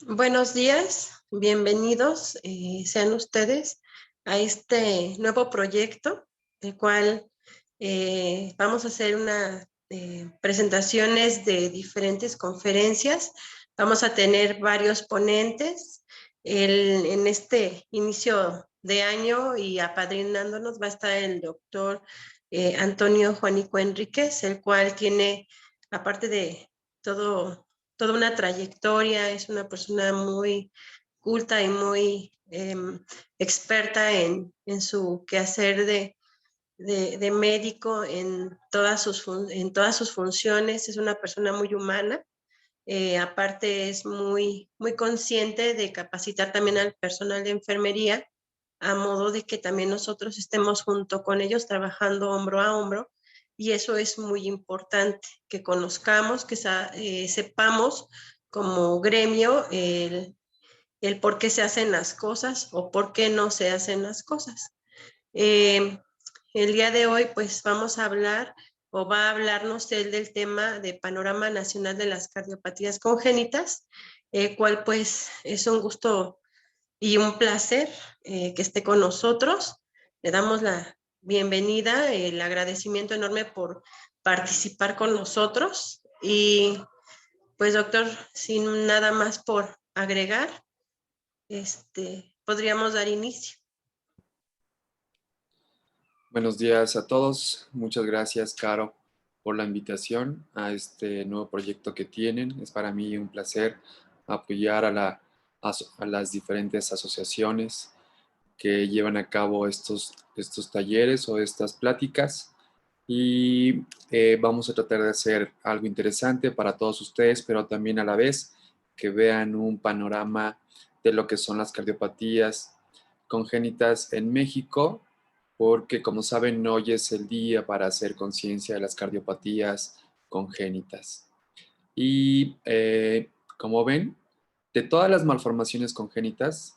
Buenos días, bienvenidos sean ustedes a este nuevo proyecto, el cual vamos a hacer una presentaciones de diferentes conferencias. Vamos a tener varios ponentes. En este inicio de año y apadrinándonos va a estar el doctor Antonio Juanico Enríquez, el cual tiene, aparte de todo toda una trayectoria, es una persona muy culta y muy experta en su quehacer de médico en todas sus funciones, es una persona muy humana. Aparte es muy consciente de capacitar también al personal de enfermería a modo de que también nosotros estemos junto con ellos trabajando hombro a hombro, y eso es muy importante, que conozcamos, que sepamos como gremio el por qué se hacen las cosas o por qué no se hacen las cosas. Eh, el día de hoy pues vamos a hablar o va a hablarnos él del tema de Panorama Nacional de las Cardiopatías Congénitas, cual pues es un gusto y un placer que esté con nosotros. Le damos la bienvenida, el agradecimiento enorme por participar con nosotros. Y pues doctor, sin nada más por agregar, podríamos dar inicio. Buenos días a todos. Muchas gracias, Caro, por la invitación a este nuevo proyecto que tienen. Es para mí un placer apoyar a las diferentes asociaciones que llevan a cabo estos talleres o estas pláticas. Y vamos a tratar de hacer algo interesante para todos ustedes, pero también a la vez que vean un panorama de lo que son las cardiopatías congénitas en México, porque como saben, hoy es el día para hacer conciencia de las cardiopatías congénitas. Y como ven, de todas las malformaciones congénitas,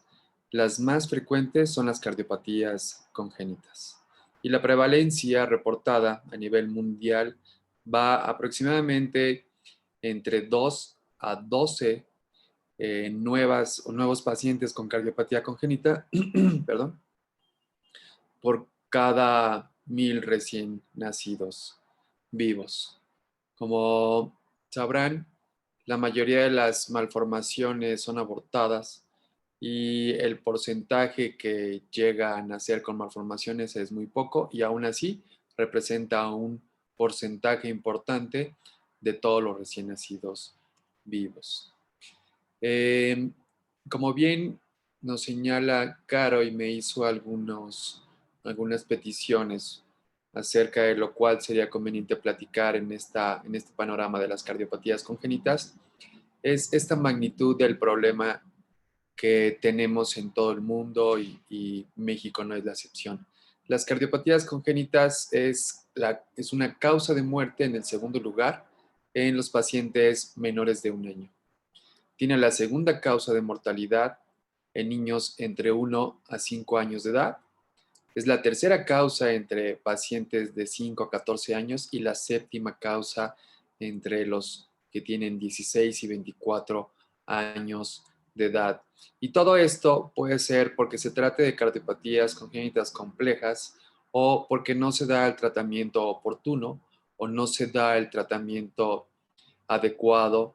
las más frecuentes son las cardiopatías congénitas. Y la prevalencia reportada a nivel mundial va aproximadamente entre 2 a 12 nuevos pacientes con cardiopatía congénita, perdón, por cada 1,000 recién nacidos vivos. Como sabrán, la mayoría de las malformaciones son abortadas y el porcentaje que llega a nacer con malformaciones es muy poco, y aún así representa un porcentaje importante de todos los recién nacidos vivos. Eh, Como bien nos señala Caro y me hizo algunas peticiones acerca de lo cual sería conveniente platicar en este panorama de las cardiopatías congénitas, es esta magnitud del problema que tenemos en todo el mundo, y México no es la excepción. Las cardiopatías congénitas es una causa de muerte en el segundo lugar en los pacientes menores de 1 año. Tiene la segunda causa de mortalidad en niños entre 1 a 5 años de edad. Es la tercera causa entre pacientes de 5 a 14 años y la séptima causa entre los que tienen 16 y 24 años de edad. Y todo esto puede ser porque se trate de cardiopatías congénitas complejas, o porque no se da el tratamiento oportuno o no se da el tratamiento adecuado,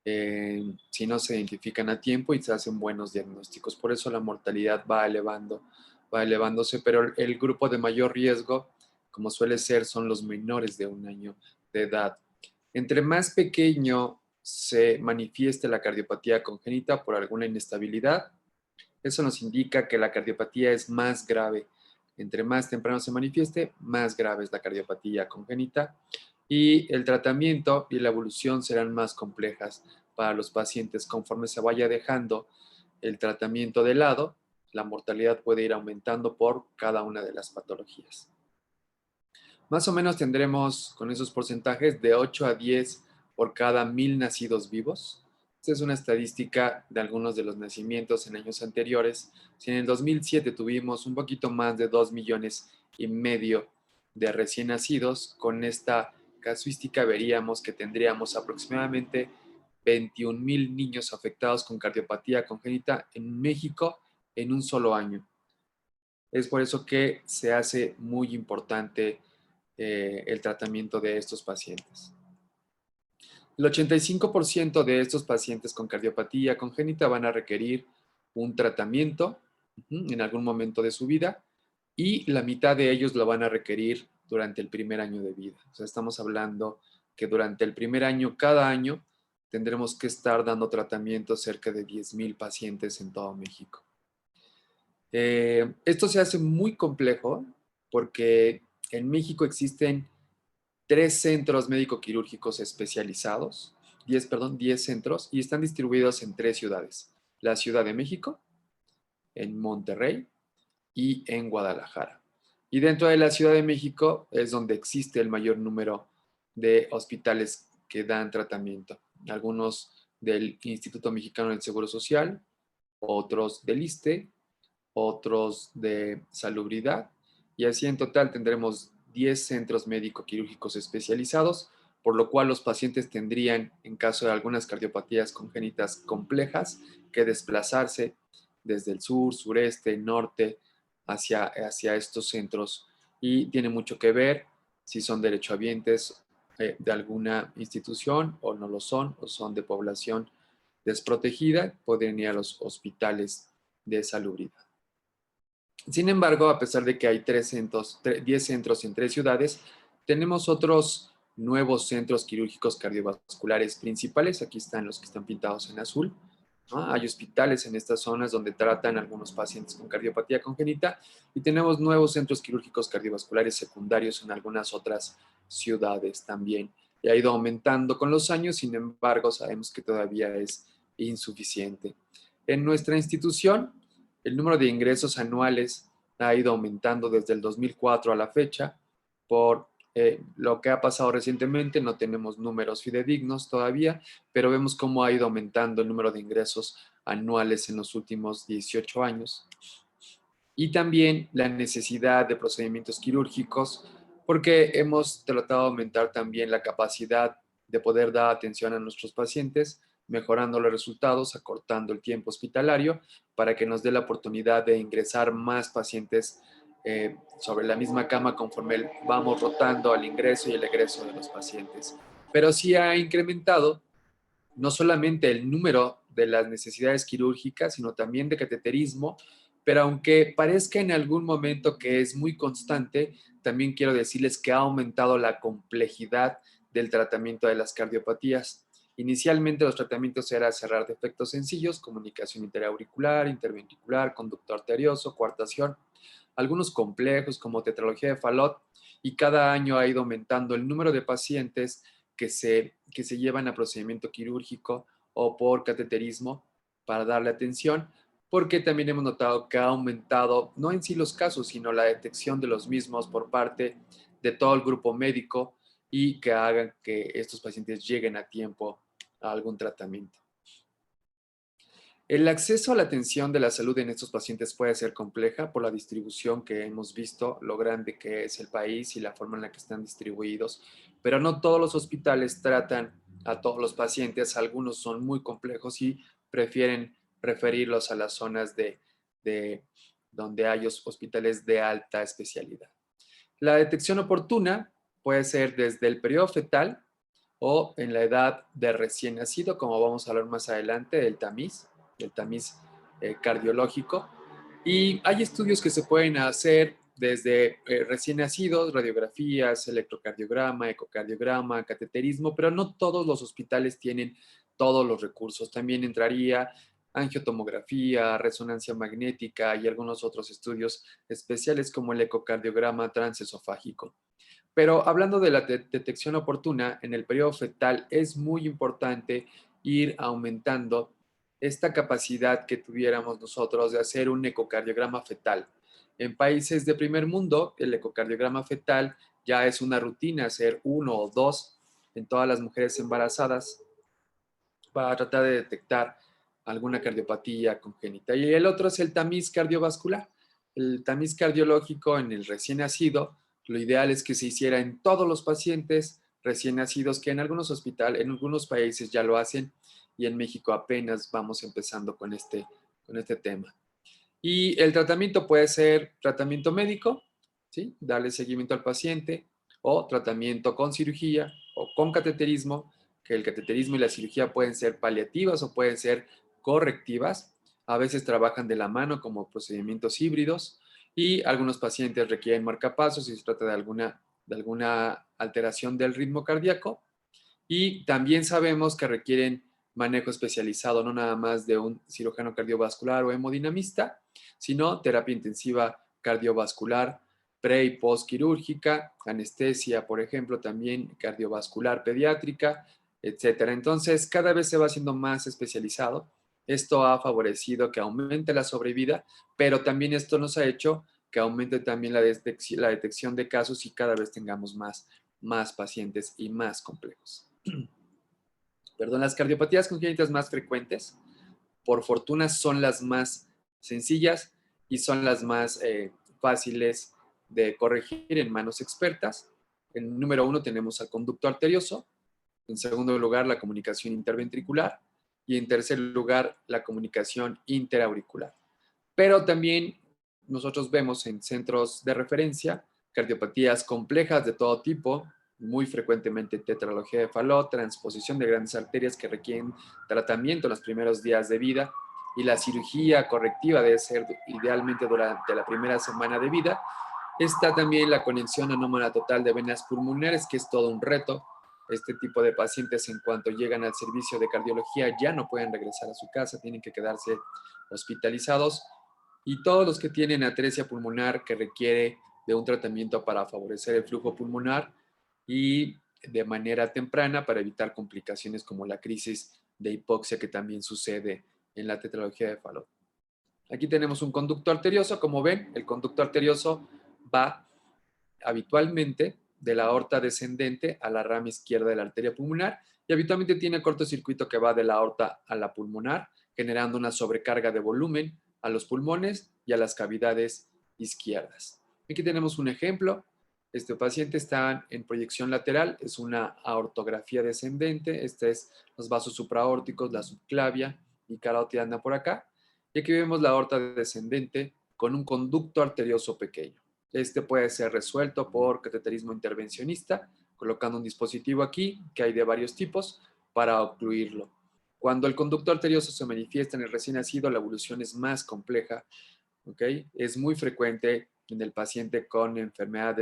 si no se identifican a tiempo y se hacen buenos diagnósticos. Por eso la mortalidad va elevándose, pero el grupo de mayor riesgo, como suele ser, son los menores de 1 año de edad. Entre más pequeño se manifieste la cardiopatía congénita por alguna inestabilidad, eso nos indica que la cardiopatía es más grave. Entre más temprano se manifieste, más grave es la cardiopatía congénita, y el tratamiento y la evolución serán más complejas para los pacientes. Conforme se vaya dejando el tratamiento de lado, la mortalidad puede ir aumentando por cada una de las patologías. Más o menos tendremos con esos porcentajes de 8 a 10 por cada 1,000 nacidos vivos. Esta es una estadística de algunos de los nacimientos en años anteriores. Si en el 2007 tuvimos un poquito más de 2,5 millones de recién nacidos, con esta casuística veríamos que tendríamos aproximadamente 21,000 niños afectados con cardiopatía congénita en México en un solo año. Es por eso que se hace muy importante el tratamiento de estos pacientes. El 85% de estos pacientes con cardiopatía congénita van a requerir un tratamiento en algún momento de su vida y la mitad de ellos lo van a requerir durante el primer año de vida. O sea, estamos hablando que durante el primer año, cada año, tendremos que estar dando tratamiento a cerca de 10,000 pacientes en todo México. Esto se hace muy complejo porque en México existen 3 centros médico-quirúrgicos especializados, 10 centros, y están distribuidos en 3 ciudades. La Ciudad de México, en Monterrey y en Guadalajara. Y dentro de la Ciudad de México es donde existe el mayor número de hospitales que dan tratamiento. Algunos del Instituto Mexicano del Seguro Social, otros del ISSSTE, otros de salubridad, y así en total tendremos 10 centros médico-quirúrgicos especializados, por lo cual los pacientes tendrían, en caso de algunas cardiopatías congénitas complejas, que desplazarse desde el sur, sureste, norte, hacia estos centros. Y tiene mucho que ver si son derechohabientes de alguna institución o no lo son, o son de población desprotegida, pueden ir a los hospitales de salubridad. Sin embargo, a pesar de que hay 10 centros en 3 ciudades, tenemos otros nuevos centros quirúrgicos cardiovasculares principales. Aquí están los que están pintados en azul, ¿no? Hay hospitales en estas zonas donde tratan algunos pacientes con cardiopatía congénita y tenemos nuevos centros quirúrgicos cardiovasculares secundarios en algunas otras ciudades también. Y ha ido aumentando con los años, sin embargo, sabemos que todavía es insuficiente. En nuestra institución, el número de ingresos anuales ha ido aumentando desde el 2004 a la fecha. Por lo que ha pasado recientemente, no tenemos números fidedignos todavía, pero vemos cómo ha ido aumentando el número de ingresos anuales en los últimos 18 años. Y también la necesidad de procedimientos quirúrgicos, porque hemos tratado de aumentar también la capacidad de poder dar atención a nuestros pacientes, mejorando los resultados, acortando el tiempo hospitalario, para que nos dé la oportunidad de ingresar más pacientes sobre la misma cama conforme vamos rotando al ingreso y el egreso de los pacientes. Pero sí ha incrementado no solamente el número de las necesidades quirúrgicas, sino también de cateterismo, pero aunque parezca en algún momento que es muy constante, también quiero decirles que ha aumentado la complejidad del tratamiento de las cardiopatías. Inicialmente los tratamientos eran cerrar defectos sencillos, comunicación interauricular, interventricular, conducto arterioso, coartación, algunos complejos como tetralogía de Fallot, y cada año ha ido aumentando el número de pacientes que se llevan a procedimiento quirúrgico o por cateterismo para darle atención, porque también hemos notado que ha aumentado, no en sí los casos, sino la detección de los mismos por parte de todo el grupo médico y que hagan que estos pacientes lleguen a tiempo a algún tratamiento. El acceso a la atención de la salud en estos pacientes puede ser compleja por la distribución que hemos visto, lo grande que es el país y la forma en la que están distribuidos, pero no todos los hospitales tratan a todos los pacientes, algunos son muy complejos y prefieren referirlos a las zonas de donde hay hospitales de alta especialidad. La detección oportuna puede ser desde el periodo fetal o en la edad de recién nacido, como vamos a hablar más adelante del tamiz cardiológico. Y hay estudios que se pueden hacer desde recién nacidos, radiografías, electrocardiograma, ecocardiograma, cateterismo, pero no todos los hospitales tienen todos los recursos. También entraría angiotomografía, resonancia magnética y algunos otros estudios especiales como el ecocardiograma transesofágico. Pero hablando de la detección oportuna, en el periodo fetal es muy importante ir aumentando esta capacidad que tuviéramos nosotros de hacer un ecocardiograma fetal. En países de primer mundo, el ecocardiograma fetal ya es una rutina, hacer 1 o 2 en todas las mujeres embarazadas para tratar de detectar alguna cardiopatía congénita. Y el otro es el tamiz cardiovascular. El tamiz cardiológico en el recién nacido, lo ideal es que se hiciera en todos los pacientes recién nacidos, que en algunos hospitales, en algunos países ya lo hacen, y en México apenas vamos empezando con este tema. Y el tratamiento puede ser tratamiento médico, ¿sí? Darle seguimiento al paciente, o tratamiento con cirugía o con cateterismo, que el cateterismo y la cirugía pueden ser paliativas o pueden ser correctivas. A veces trabajan de la mano como procedimientos híbridos, y algunos pacientes requieren marcapasos si se trata de alguna alteración del ritmo cardíaco. Y también sabemos que requieren manejo especializado, no nada más de un cirujano cardiovascular o hemodinamista, sino terapia intensiva cardiovascular, pre y postquirúrgica, anestesia, por ejemplo, también cardiovascular pediátrica, etcétera. Entonces, cada vez se va haciendo más especializado. Esto ha favorecido que aumente la sobrevida, pero también esto nos ha hecho que aumente también la detección de casos y cada vez tengamos más pacientes y más complejos. Perdón, las cardiopatías congénitas más frecuentes, por fortuna, son las más sencillas y son las más fáciles de corregir en manos expertas. En número 1 tenemos al conducto arterioso, en segundo lugar la comunicación interventricular y en tercer lugar la comunicación interauricular. Pero también nosotros vemos en centros de referencia cardiopatías complejas de todo tipo, muy frecuentemente tetralogía de Fallot, transposición de grandes arterias que requieren tratamiento en los primeros días de vida, y la cirugía correctiva debe ser idealmente durante la primera semana de vida. Está también la conexión anómala total de venas pulmonares, que es todo un reto. Este tipo de pacientes, en cuanto llegan al servicio de cardiología, ya no pueden regresar a su casa, tienen que quedarse hospitalizados. Y todos los que tienen atresia pulmonar, que requiere de un tratamiento para favorecer el flujo pulmonar y de manera temprana para evitar complicaciones como la crisis de hipoxia, que también sucede en la tetralogía de Fallot. Aquí tenemos un conducto arterioso. Como ven, el conducto arterioso va habitualmente de la aorta descendente a la rama izquierda de la arteria pulmonar, y habitualmente tiene cortocircuito que va de la aorta a la pulmonar, generando una sobrecarga de volumen a los pulmones y a las cavidades izquierdas. Aquí tenemos un ejemplo. Este paciente está en proyección lateral, es una aortografía descendente. Este es los vasos supraórticos, la subclavia y carótida anda por acá. Y aquí vemos la aorta descendente con un conducto arterioso pequeño. Este puede ser resuelto por cateterismo intervencionista, colocando un dispositivo aquí, que hay de varios tipos, para ocluirlo. Cuando el conducto arterioso se manifiesta en el recién nacido, la evolución es más compleja, ¿ok? Es muy frecuente en el paciente con enfermedad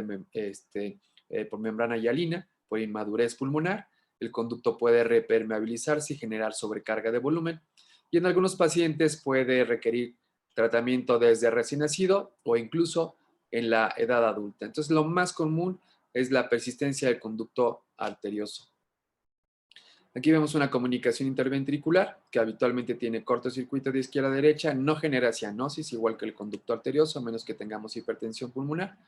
por membrana hialina, por inmadurez pulmonar. El conducto puede repermeabilizarse y generar sobrecarga de volumen. Y en algunos pacientes puede requerir tratamiento desde recién nacido o incluso en la edad adulta. Entonces, lo más común es la persistencia del conducto arterioso. Aquí vemos una comunicación interventricular que habitualmente tiene cortocircuito de izquierda a derecha, no genera cianosis, igual que el conducto arterioso, a menos que tengamos hipertensión pulmonar.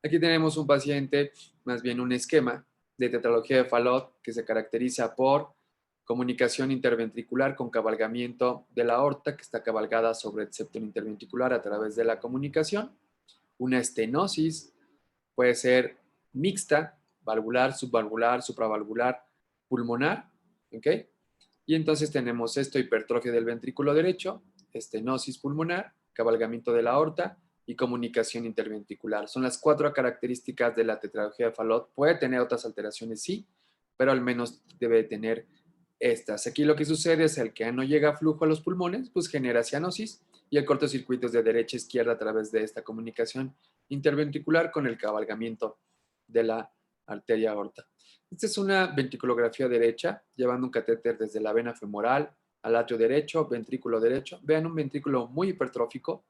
Aquí tenemos un paciente, más bien un esquema de tetralogía de Fallot, que se caracteriza por comunicación interventricular con cabalgamiento de la aorta, que está cabalgada sobre el septum interventricular a través de la comunicación. Una estenosis puede ser mixta, valvular, subvalvular, supravalvular, pulmonar, ¿ok? Y entonces tenemos esto: hipertrofia del ventrículo derecho, estenosis pulmonar, cabalgamiento de la aorta y comunicación interventricular. Son las 4 características de la tetralogía de Fallot. Puede tener otras alteraciones, sí, pero al menos debe tener estas. Aquí lo que sucede es el que no llega flujo a los pulmones, pues genera cianosis, y el cortocircuito es de derecha a izquierda a través de esta comunicación interventricular con el cabalgamiento de la arteria aorta. Esta es una ventriculografía derecha, llevando un catéter desde la vena femoral al atrio derecho, ventrículo derecho. Vean, un ventrículo muy hipertrófico.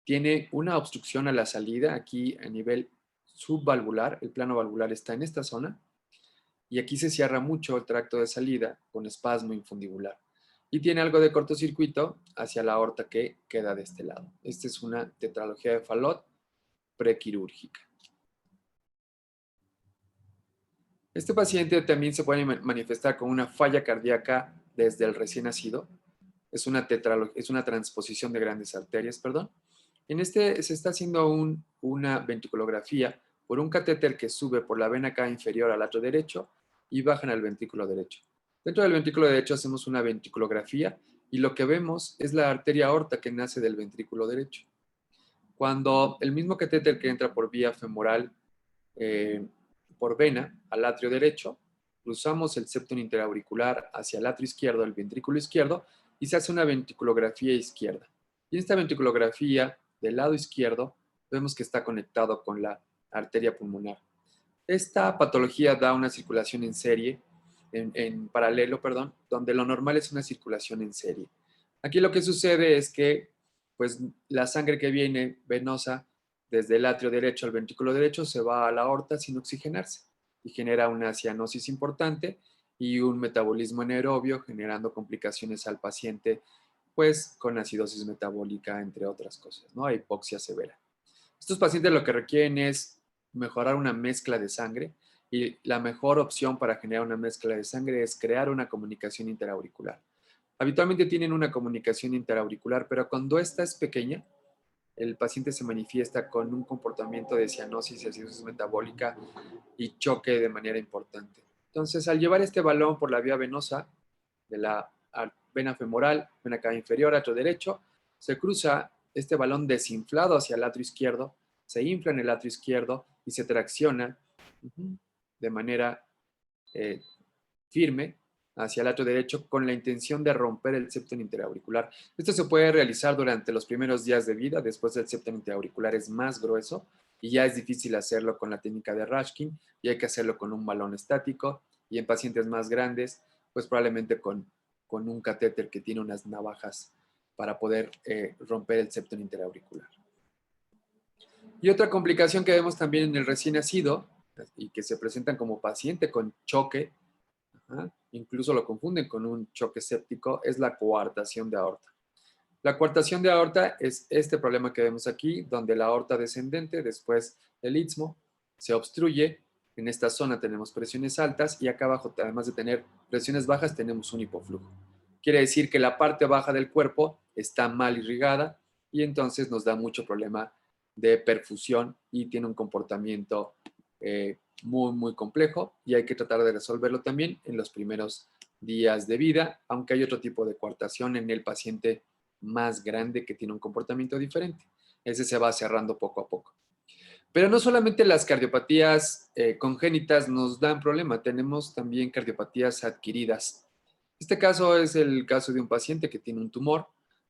Tiene una obstrucción a la salida aquí a nivel subvalvular. El plano valvular está en esta zona. Y aquí se cierra mucho el tracto de salida con espasmo infundibular. Y tiene algo de cortocircuito hacia la aorta que queda de este lado. Esta es una tetralogía de Fallot prequirúrgica. Este paciente también se puede manifestar con una falla cardíaca desde el recién nacido. Es una transposición de grandes arterias, perdón. En este se está haciendo una ventriculografía por un catéter que sube por la vena cava inferior al atrio derecho y baja en el ventrículo derecho. Dentro del ventrículo derecho hacemos una ventriculografía y lo que vemos es la arteria aorta que nace del ventrículo derecho. Cuando el mismo catéter que entra por vía femoral, por vena, al atrio derecho, cruzamos el septum interauricular hacia el atrio izquierdo, el ventrículo izquierdo, y se hace una ventriculografía izquierda. Y en esta ventriculografía del lado izquierdo vemos que está conectado con la arteria pulmonar. Esta patología da una circulación en serie, en paralelo, perdón, donde lo normal es una circulación en serie. Aquí lo que sucede es que pues, la sangre que viene venosa desde el atrio derecho al ventrículo derecho se va a la aorta sin oxigenarse y genera una cianosis importante y un metabolismo anaerobio, generando complicaciones al paciente, pues con acidosis metabólica, entre otras cosas, ¿no? Hipoxia severa. Estos pacientes lo que requieren es mejorar una mezcla de sangre y la mejor opción para generar una mezcla de sangre es crear una comunicación interauricular. Habitualmente tienen una comunicación interauricular, pero cuando esta es pequeña, el paciente se manifiesta con un comportamiento de cianosis y acidosis metabólica y choque de manera importante. Entonces, al llevar este balón por la vía venosa de la vena femoral, vena cava inferior, atrio derecho, se cruza este balón desinflado hacia el atrio izquierdo, se infla en el atrio izquierdo y se tracciona de manera firme hacia el atrio derecho con la intención de romper el septum interauricular. Esto se puede realizar durante los primeros días de vida, después del septum interauricular es más grueso y ya es difícil hacerlo con la técnica de Rashkin y hay que hacerlo con un balón estático y en pacientes más grandes, pues probablemente con un catéter que tiene unas navajas para poder romper el septum interauricular. Y otra complicación que vemos también en el recién nacido y que se presentan como paciente con choque, incluso lo confunden con un choque séptico, es la coartación de aorta. La coartación de aorta es este problema que vemos aquí, donde la aorta descendente, después del istmo, se obstruye. En esta zona tenemos presiones altas y acá abajo, además de tener presiones bajas, tenemos un hipoflujo. Quiere decir que la parte baja del cuerpo está mal irrigada y entonces nos da mucho problema de perfusión y tiene un comportamiento muy, muy complejo y hay que tratar de resolverlo también en los primeros días de vida, aunque hay otro tipo de coartación en el paciente más grande que tiene un comportamiento diferente. Ese se va cerrando poco a poco. Pero no solamente las cardiopatías congénitas nos dan problema, tenemos también cardiopatías adquiridas. Este caso es el caso de un paciente que tiene un tumor.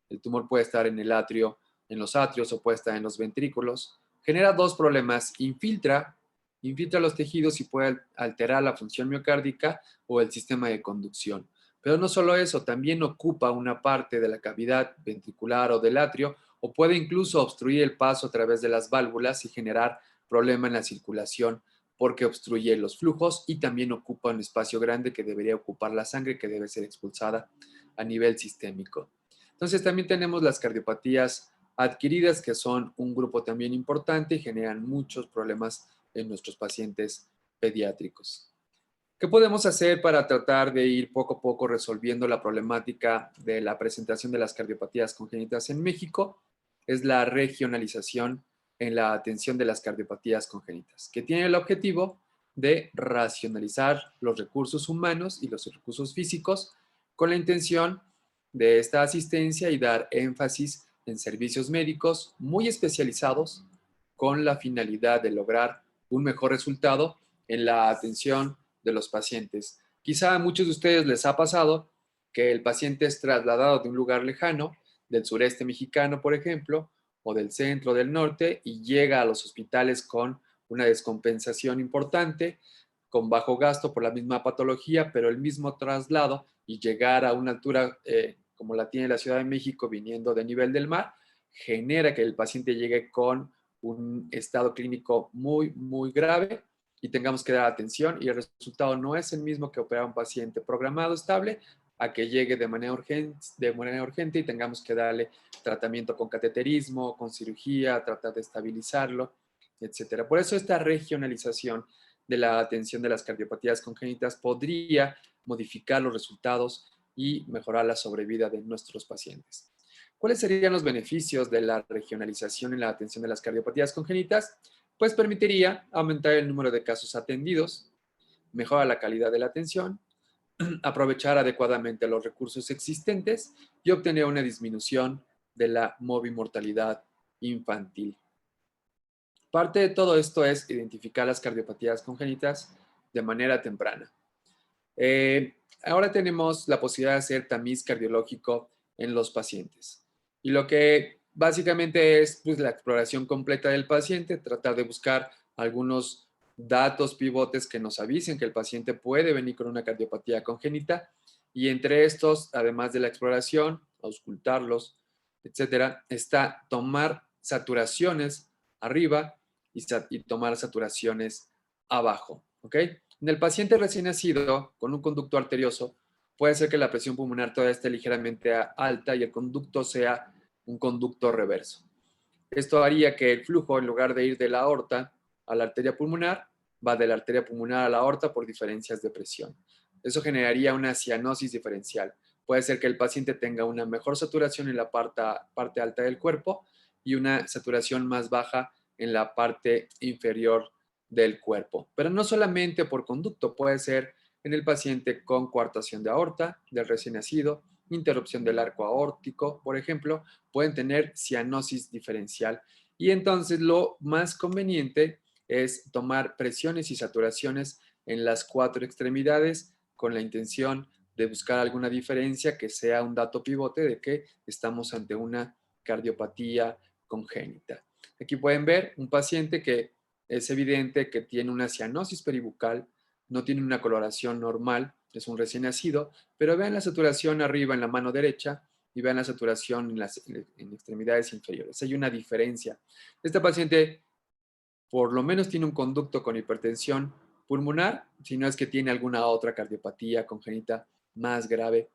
El tumor puede estar en el atrio, en los atrios o puede estar en los ventrículos. Genera dos problemas. Infiltra los tejidos y puede alterar la función miocárdica o el sistema de conducción. Pero no solo eso, también ocupa una parte de la cavidad ventricular o del atrio o puede incluso obstruir el paso a través de las válvulas y generar problema en la circulación porque obstruye los flujos y también ocupa un espacio grande que debería ocupar la sangre que debe ser expulsada a nivel sistémico. Entonces también tenemos las cardiopatías adquiridas que son un grupo también importante y generan muchos problemas en nuestros pacientes pediátricos. ¿Qué podemos hacer para tratar de ir poco a poco resolviendo la problemática de la presentación de las cardiopatías congénitas en México? Es la regionalización en la atención de las cardiopatías congénitas, que tiene el objetivo de racionalizar los recursos humanos y los recursos físicos con la intención de esta asistencia y dar énfasis en servicios médicos muy especializados con la finalidad de lograr un mejor resultado en la atención de los pacientes. Quizá a muchos de ustedes les ha pasado que el paciente es trasladado de un lugar lejano, del sureste mexicano, por ejemplo, o del centro, del norte, y llega a los hospitales con una descompensación importante, con bajo gasto por la misma patología, pero el mismo traslado y llegar a una altura como la tiene la Ciudad de México viniendo de nivel del mar, genera que el paciente llegue con un estado clínico muy, muy grave y tengamos que dar atención y el resultado no es el mismo que operar a un paciente programado estable a que llegue de manera urgente y tengamos que darle tratamiento con cateterismo, con cirugía, tratar de estabilizarlo, etcétera. Por eso esta regionalización de la atención de las cardiopatías congénitas podría modificar los resultados y mejorar la sobrevida de nuestros pacientes. ¿Cuáles serían los beneficios de la regionalización en la atención de las cardiopatías congénitas? pues permitiría aumentar el número de casos atendidos, mejorar la calidad de la atención, aprovechar adecuadamente los recursos existentes y obtener una disminución de la movimortalidad infantil. Parte de todo esto es identificar las cardiopatías congénitas de manera temprana. Ahora tenemos la posibilidad de hacer tamiz cardiológico en los pacientes. Y lo que básicamente es pues, la exploración completa del paciente, tratar de buscar algunos datos pivotes que nos avisen que el paciente puede venir con una cardiopatía congénita. Y entre estos, además de la exploración, auscultarlos, etcétera, está tomar saturaciones arriba y tomar saturaciones abajo. ¿Ok? En el paciente recién nacido con un conducto arterioso, puede ser que la presión pulmonar todavía esté ligeramente alta y el conducto sea un conducto reverso. Esto haría que el flujo, en lugar de ir de la aorta a la arteria pulmonar, va de la arteria pulmonar a la aorta por diferencias de presión. Eso generaría una cianosis diferencial. Puede ser que el paciente tenga una mejor saturación en la parte alta del cuerpo y una saturación más baja en la parte inferior del cuerpo. Pero no solamente por conducto, puede ser en el paciente con coartación de aorta del recién nacido, interrupción del arco aórtico, por ejemplo, pueden tener cianosis diferencial. Y entonces lo más conveniente es tomar presiones y saturaciones en las 4 extremidades con la intención de buscar alguna diferencia que sea un dato pivote de que estamos ante una cardiopatía congénita. Aquí pueden ver un paciente que es evidente que tiene una cianosis peribucal, no tiene una coloración normal, es un recién nacido, pero vean la saturación arriba en la mano derecha y vean la saturación en extremidades inferiores. Hay una diferencia. Este paciente por lo menos tiene un conducto con hipertensión pulmonar, si no es que tiene alguna otra cardiopatía congénita más grave.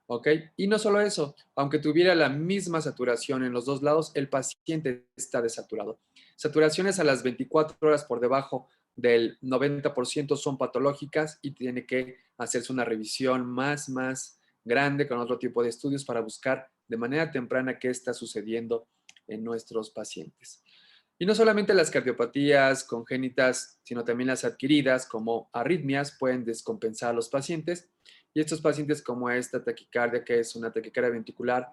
¿Ok? Y no solo eso, aunque tuviera la misma saturación en los dos lados, el paciente está desaturado. Saturaciones a las 24 horas por debajo del 90% son patológicas y tiene que hacerse una revisión más grande con otro tipo de estudios para buscar de manera temprana qué está sucediendo en nuestros pacientes. Y no solamente las cardiopatías congénitas, sino también las adquiridas, como arritmias, pueden descompensar a los pacientes. Y estos pacientes, como esta taquicardia, que es una taquicardia ventricular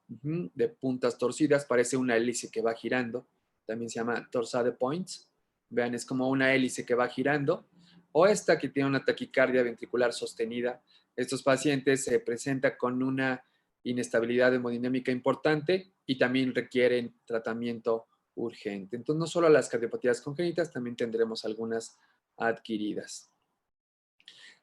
de puntas torcidas, parece una hélice que va girando. También se llama torsade points. Vean, es como una hélice que va girando. O esta que tiene una taquicardia ventricular sostenida. Estos pacientes se presentan con una inestabilidad hemodinámica importante y también requieren tratamiento urgente. Entonces, no solo las cardiopatías congénitas, también tendremos algunas adquiridas.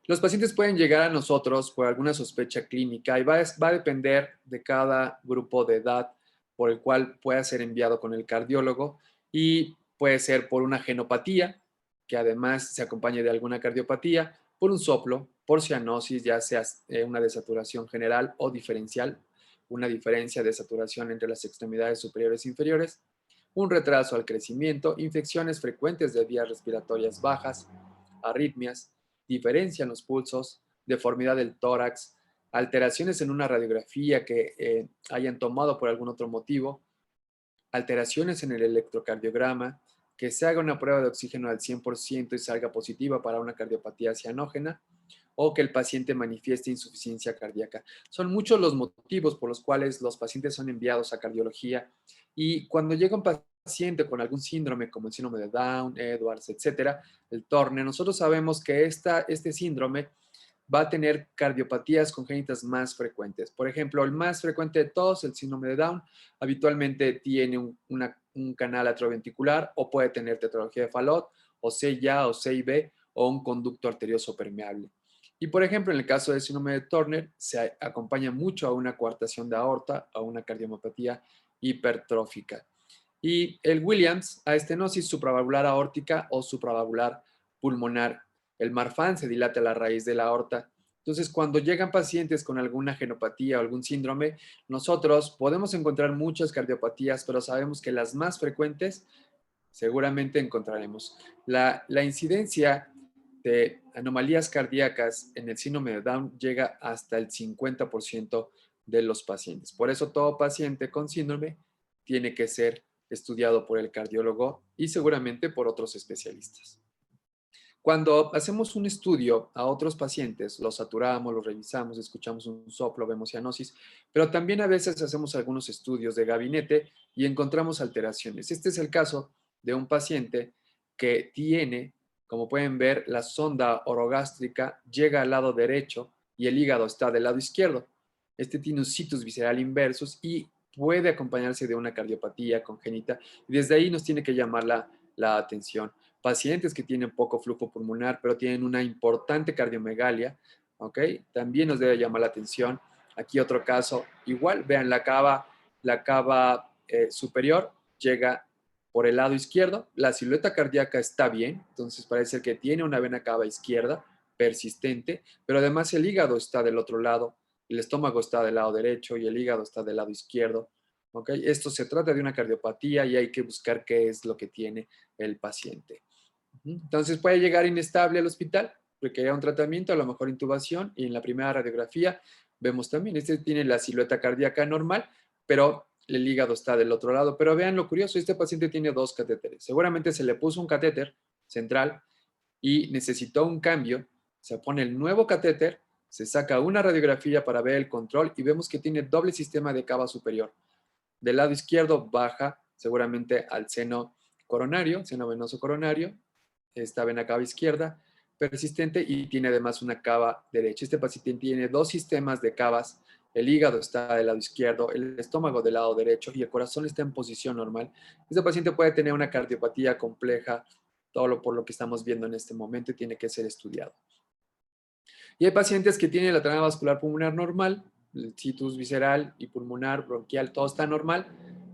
Los pacientes pueden llegar a nosotros por alguna sospecha clínica y va a depender de cada grupo de edad por el cual pueda ser enviado con el cardiólogo y puede ser por una genopatía, que además se acompañe de alguna cardiopatía, por un soplo, por cianosis, ya sea una desaturación general o diferencial, una diferencia de saturación entre las extremidades superiores e inferiores, un retraso al crecimiento, infecciones frecuentes de vías respiratorias bajas, arritmias, diferencia en los pulsos, deformidad del tórax, alteraciones en una radiografía que hayan tomado por algún otro motivo, alteraciones en el electrocardiograma, que se haga una prueba de oxígeno al 100% y salga positiva para una cardiopatía cianógena, o que el paciente manifieste insuficiencia cardíaca. Son muchos los motivos por los cuales los pacientes son enviados a cardiología y cuando llega un paciente con algún síndrome como el síndrome de Down, Edwards, etcétera, el Turner, nosotros sabemos que este síndrome va a tener cardiopatías congénitas más frecuentes. Por ejemplo, el más frecuente de todos, el síndrome de Down, habitualmente tiene un canal atrioventricular o puede tener tetralogía de Fallot, o CIA o CIB, o un conducto arterioso permeable. Y por ejemplo, en el caso del síndrome de Turner, se acompaña mucho a una coartación de aorta, a una cardiomopatía hipertrófica. Y el Williams, a estenosis supravalvular aórtica o supravalvular pulmonar. El Marfan se dilata a la raíz de la aorta. Entonces, cuando llegan pacientes con alguna genopatía o algún síndrome, nosotros podemos encontrar muchas cardiopatías, pero sabemos que las más frecuentes seguramente encontraremos. La incidencia de anomalías cardíacas en el síndrome de Down llega hasta el 50% de los pacientes. Por eso todo paciente con síndrome tiene que ser estudiado por el cardiólogo y seguramente por otros especialistas. Cuando hacemos un estudio a otros pacientes, los saturamos, los revisamos, escuchamos un soplo, vemos cianosis, pero también a veces hacemos algunos estudios de gabinete y encontramos alteraciones. Este es el caso de un paciente que tiene, como pueden ver, la sonda orogástrica llega al lado derecho y el hígado está del lado izquierdo. Este tiene un situs visceral inversus y puede acompañarse de una cardiopatía congénita y desde ahí nos tiene que llamar la atención. Pacientes que tienen poco flujo pulmonar, pero tienen una importante cardiomegalia, ¿ok? También nos debe llamar la atención. Aquí otro caso, igual, vean la cava superior llega por el lado izquierdo, la silueta cardíaca está bien, entonces parece que tiene una vena cava izquierda persistente, pero además el hígado está del otro lado, el estómago está del lado derecho y el hígado está del lado izquierdo. ¿Ok? Esto se trata de una cardiopatía y hay que buscar qué es lo que tiene el paciente. Entonces puede llegar inestable al hospital, requerirá un tratamiento, a lo mejor intubación, y en la primera radiografía vemos también, este tiene la silueta cardíaca normal, pero el hígado está del otro lado. Pero vean lo curioso, este paciente tiene dos catéteres. Seguramente se le puso un catéter central y necesitó un cambio, se pone el nuevo catéter, se saca una radiografía para ver el control y vemos que tiene doble sistema de cava superior. Del lado izquierdo baja seguramente al seno coronario, seno venoso coronario, esta vena cava izquierda persistente y tiene además una cava derecha. Este paciente tiene dos sistemas de cavas, el hígado está del lado izquierdo, el estómago del lado derecho y el corazón está en posición normal. Este paciente puede tener una cardiopatía compleja, todo por lo que estamos viendo en este momento y tiene que ser estudiado. Y hay pacientes que tienen la trama vascular pulmonar normal, el situs visceral y pulmonar, bronquial, todo está normal,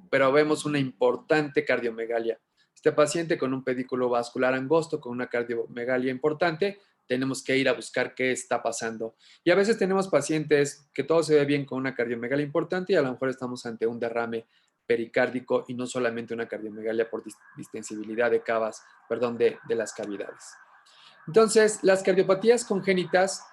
pero vemos una importante cardiomegalia. Este paciente con un pedículo vascular angosto, con una cardiomegalia importante, tenemos que ir a buscar qué está pasando. Y a veces tenemos pacientes que todo se ve bien con una cardiomegalia importante y a lo mejor estamos ante un derrame pericárdico y no solamente una cardiomegalia por distensibilidad de cavas, perdón, de las cavidades. Entonces, las cardiopatías congénitas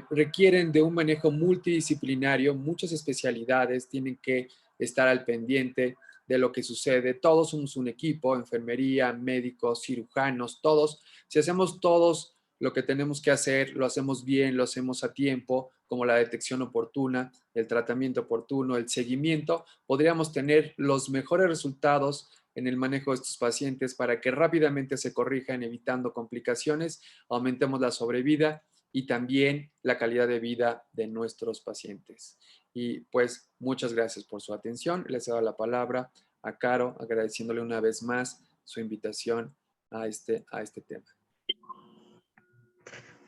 requieren de un manejo multidisciplinario, muchas especialidades tienen que estar al pendiente de lo que sucede. Todos somos un equipo, enfermería, médicos, cirujanos, todos. Si hacemos todos lo que tenemos que hacer, lo hacemos bien, lo hacemos a tiempo, como la detección oportuna, el tratamiento oportuno, el seguimiento, podríamos tener los mejores resultados en el manejo de estos pacientes para que rápidamente se corrijan, evitando complicaciones, aumentemos la sobrevida y también la calidad de vida de nuestros pacientes. Y pues muchas gracias por su atención. Les doy la palabra a Caro, agradeciéndole una vez más su invitación a este tema.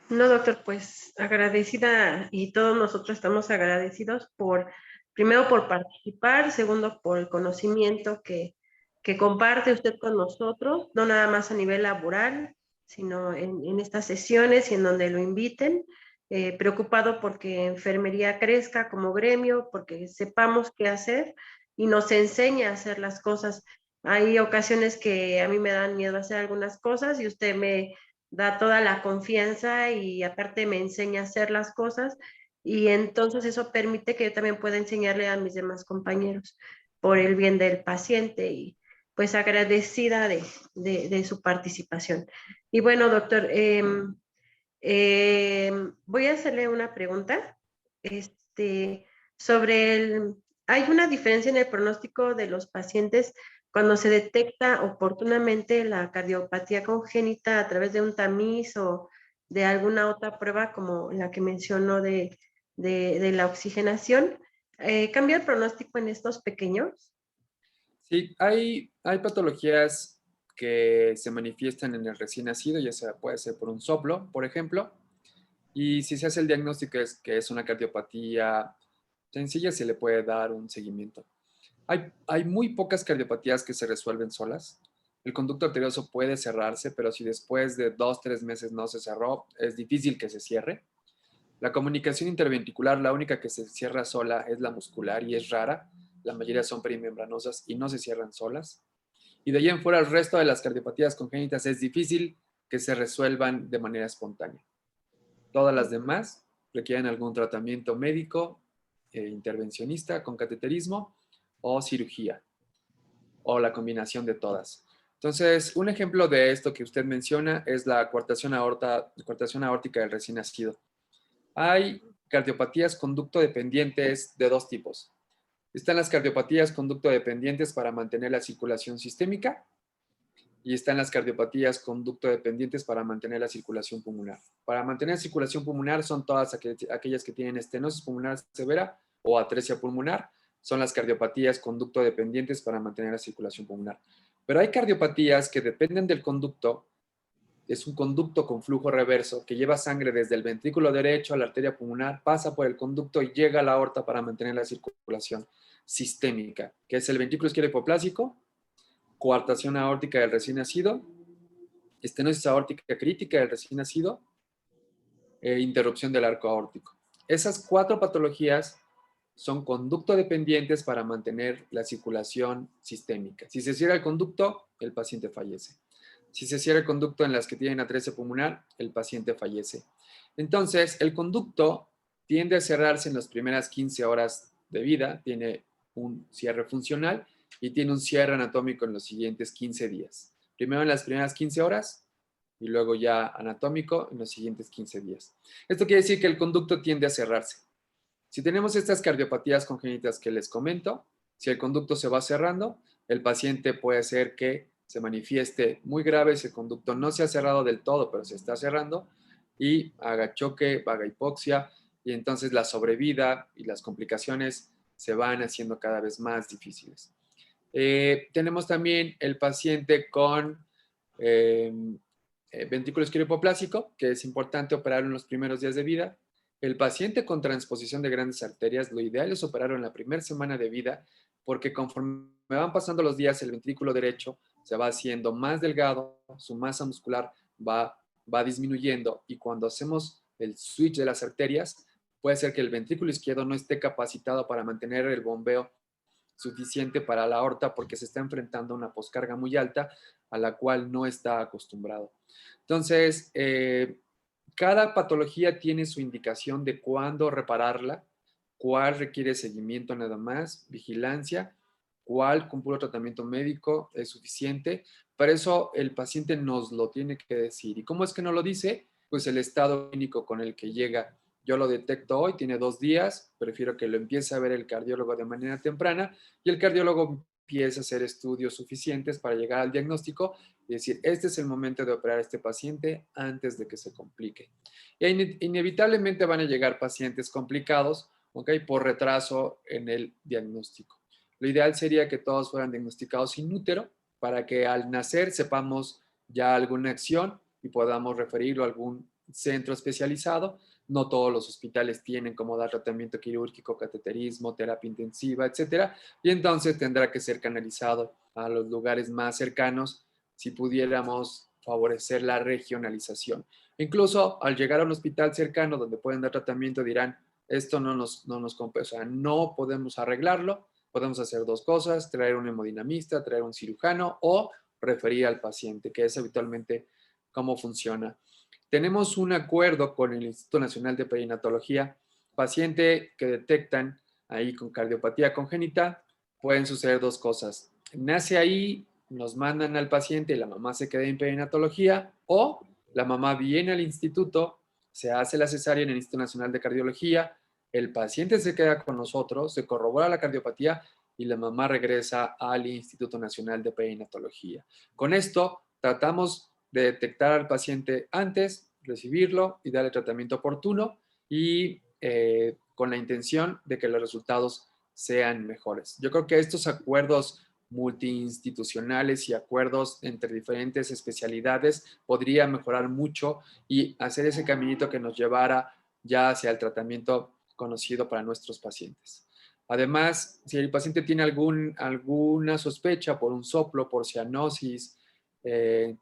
No, doctor, pues agradecida y todos nosotros estamos agradecidos primero por participar, segundo por el conocimiento que comparte usted con nosotros, no nada más a nivel laboral, sino en estas sesiones y en donde lo inviten, preocupado porque enfermería crezca como gremio, porque sepamos qué hacer y nos enseña a hacer las cosas. Hay ocasiones que a mí me dan miedo hacer algunas cosas y usted me da toda la confianza y aparte me enseña a hacer las cosas y entonces eso permite que yo también pueda enseñarle a mis demás compañeros por el bien del paciente y pues agradecida de su participación. Y bueno, doctor, voy a hacerle una pregunta sobre ¿hay una diferencia en el pronóstico de los pacientes cuando se detecta oportunamente la cardiopatía congénita a través de un tamiz o de alguna otra prueba como la que mencionó de la oxigenación? ¿Cambia el pronóstico en estos pequeños? Sí, hay patologías que se manifiestan en el recién nacido, ya sea puede ser por un soplo, por ejemplo, y si se hace el diagnóstico es que es una cardiopatía sencilla, se le puede dar un seguimiento. Hay muy pocas cardiopatías que se resuelven solas. El conducto arterioso puede cerrarse, pero si después de 2 o 3 meses no se cerró, es difícil que se cierre. La comunicación interventricular, la única que se cierra sola es la muscular y es rara. La mayoría son perimembranosas y no se cierran solas. Y de ahí en fuera, el resto de las cardiopatías congénitas es difícil que se resuelvan de manera espontánea. Todas las demás requieren algún tratamiento médico, intervencionista con cateterismo o cirugía. o la combinación de todas. Entonces, un ejemplo de esto que usted menciona es la coartación aórtica del recién nacido. Hay cardiopatías conducto dependientes de dos tipos. Están las cardiopatías conducto dependientes para mantener la circulación sistémica y están las cardiopatías conducto dependientes para mantener la circulación pulmonar. Para mantener circulación pulmonar son todas aquellas que tienen estenosis pulmonar severa o atresia pulmonar. Son las cardiopatías conducto dependientes para mantener la circulación pulmonar. Pero hay cardiopatías que dependen del conducto. Es un conducto con flujo reverso que lleva sangre desde el ventrículo derecho a la arteria pulmonar, pasa por el conducto y llega a la aorta para mantener la circulación sistémica, que es el ventrículo izquierdo hipoplásico, coartación aórtica del recién nacido, estenosis aórtica crítica del recién nacido e interrupción del arco aórtico. Esas cuatro patologías son conducto dependientes para mantener la circulación sistémica. Si se cierra el conducto, el paciente fallece. Si se cierra el conducto en las que tienen atresia pulmonar, el paciente fallece. Entonces, el conducto tiende a cerrarse en las primeras 15 horas de vida, tiene un cierre funcional y tiene un cierre anatómico en los siguientes 15 días. Primero en las primeras 15 horas y luego ya anatómico en los siguientes 15 días. Esto quiere decir que el conducto tiende a cerrarse. Si tenemos estas cardiopatías congénitas que les comento, si el conducto se va cerrando, el paciente puede ser que se manifieste muy grave, ese conducto no se ha cerrado del todo, pero se está cerrando y haga choque, haga hipoxia y entonces la sobrevida y las complicaciones se van haciendo cada vez más difíciles. Tenemos también el paciente con ventrículo izquierdo hipoplásico, que es importante operar en los primeros días de vida. El paciente con transposición de grandes arterias, lo ideal es operarlo en la primera semana de vida, porque conforme van pasando los días, el ventrículo derecho se va haciendo más delgado, su masa muscular va disminuyendo y cuando hacemos el switch de las arterias, puede ser que el ventrículo izquierdo no esté capacitado para mantener el bombeo suficiente para la aorta porque se está enfrentando a una poscarga muy alta a la cual no está acostumbrado. Entonces, cada patología tiene su indicación de cuándo repararla, cuál requiere seguimiento nada más, vigilancia, cuál con puro tratamiento médico es suficiente. Para eso el paciente nos lo tiene que decir. ¿Y cómo es que no lo dice? Pues el estado clínico con el que llega. Yo lo detecto hoy, tiene 2 días, prefiero que lo empiece a ver el cardiólogo de manera temprana y el cardiólogo empiece a hacer estudios suficientes para llegar al diagnóstico y decir, este es el momento de operar a este paciente antes de que se complique. E inevitablemente van a llegar pacientes complicados, ¿ok? Por retraso en el diagnóstico. Lo ideal sería que todos fueran diagnosticados sin útero para que al nacer sepamos ya alguna acción y podamos referirlo a algún centro especializado. No todos los hospitales tienen como dar tratamiento quirúrgico, cateterismo, terapia intensiva, etcétera. Y entonces tendrá que ser canalizado a los lugares más cercanos si pudiéramos favorecer la regionalización. Incluso al llegar a un hospital cercano donde pueden dar tratamiento dirán, esto no nos compensa, o sea, no podemos arreglarlo, podemos hacer 2 cosas, traer un hemodinamista, traer un cirujano o referir al paciente, que es habitualmente cómo funciona. Tenemos un acuerdo con el Instituto Nacional de Perinatología, paciente que detectan ahí con cardiopatía congénita, pueden suceder 2 cosas. Nace ahí, nos mandan al paciente y la mamá se queda en perinatología o la mamá viene al instituto, se hace la cesárea en el Instituto Nacional de Cardiología, el paciente se queda con nosotros, se corrobora la cardiopatía y la mamá regresa al Instituto Nacional de Perinatología. Con esto tratamos de detectar al paciente antes, recibirlo y darle tratamiento oportuno y con la intención de que los resultados sean mejores. Yo creo que estos acuerdos multiinstitucionales y acuerdos entre diferentes especialidades podría mejorar mucho y hacer ese caminito que nos llevara ya hacia el tratamiento conocido para nuestros pacientes. Además, si el paciente tiene alguna sospecha por un soplo, por cianosis, un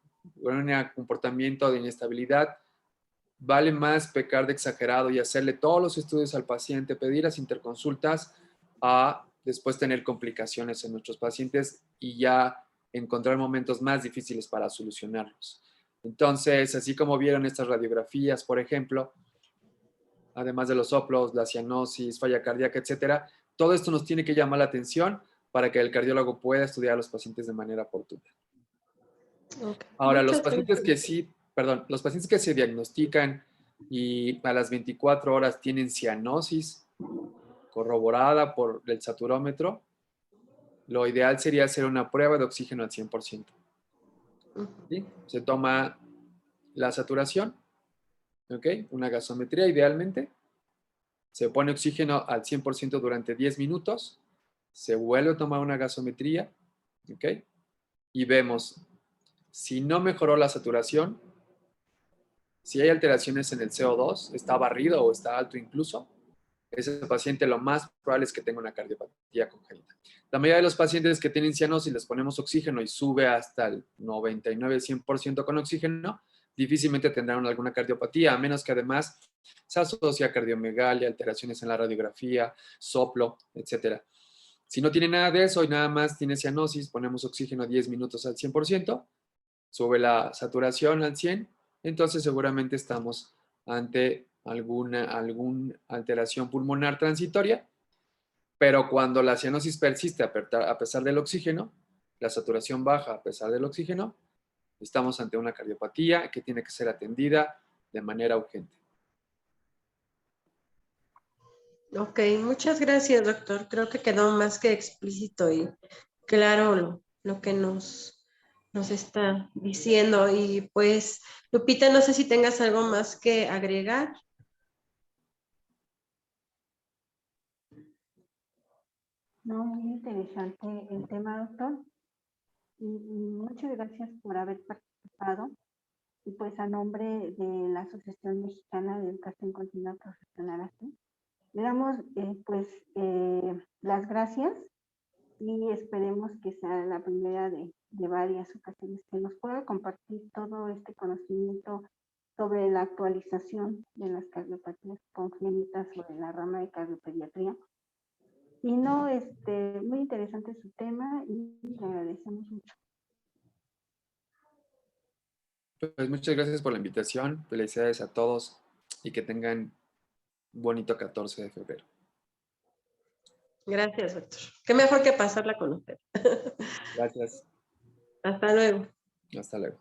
comportamiento de inestabilidad, vale más pecar de exagerado y hacerle todos los estudios al paciente, pedir las interconsultas a después tener complicaciones en nuestros pacientes y ya encontrar momentos más difíciles para solucionarlos. Entonces, así como vieron estas radiografías, por ejemplo, además de los soplos, la cianosis, falla cardíaca, etcétera, todo esto nos tiene que llamar la atención para que el cardiólogo pueda estudiar a los pacientes de manera oportuna. Ok, Ahora, los muchas pacientes gracias. que sí, perdón, los pacientes que se diagnostican y a las 24 horas tienen cianosis corroborada por el saturómetro, lo ideal sería hacer una prueba de oxígeno al 100%. ¿Sí? Se toma la saturación, ¿ok? Una gasometría idealmente, se pone oxígeno al 100% durante 10 minutos, se vuelve a tomar una gasometría, ¿ok? Y vemos si no mejoró la saturación, si hay alteraciones en el CO2, está barrido o está alto incluso, ese paciente lo más probable es que tenga una cardiopatía congénita. La mayoría de los pacientes que tienen cianosis les ponemos oxígeno y sube hasta el 99-100% con oxígeno, difícilmente tendrán alguna cardiopatía, a menos que además se asocie a cardiomegalia, alteraciones en la radiografía, soplo, etc. Si no tiene nada de eso y nada más tiene cianosis, ponemos oxígeno 10 minutos al 100%, sube la saturación al 100, entonces seguramente estamos ante alguna alteración pulmonar transitoria, pero cuando la cianosis persiste a pesar del oxígeno, la saturación baja a pesar del oxígeno, estamos ante una cardiopatía que tiene que ser atendida de manera urgente. Ok, muchas gracias, doctor. Creo que quedó más que explícito y claro lo que nos está diciendo. Y pues, Lupita, no sé si tengas algo más que agregar. No, muy interesante el tema, doctor. Y muchas gracias por haber participado. Y pues a nombre de la Asociación Mexicana de Educación Continua Profesional ASE, le damos las gracias y esperemos que sea la primera de varias ocasiones que nos pueda compartir todo este conocimiento sobre la actualización de las cardiopatías congénitas sobre la rama de cardiopediatría. Y no, muy interesante su tema y le agradecemos mucho. Pues muchas gracias por la invitación, felicidades a todos y que tengan un bonito 14 de febrero. Gracias, doctor. Qué mejor que pasarla con usted. Gracias. Hasta luego. Hasta luego.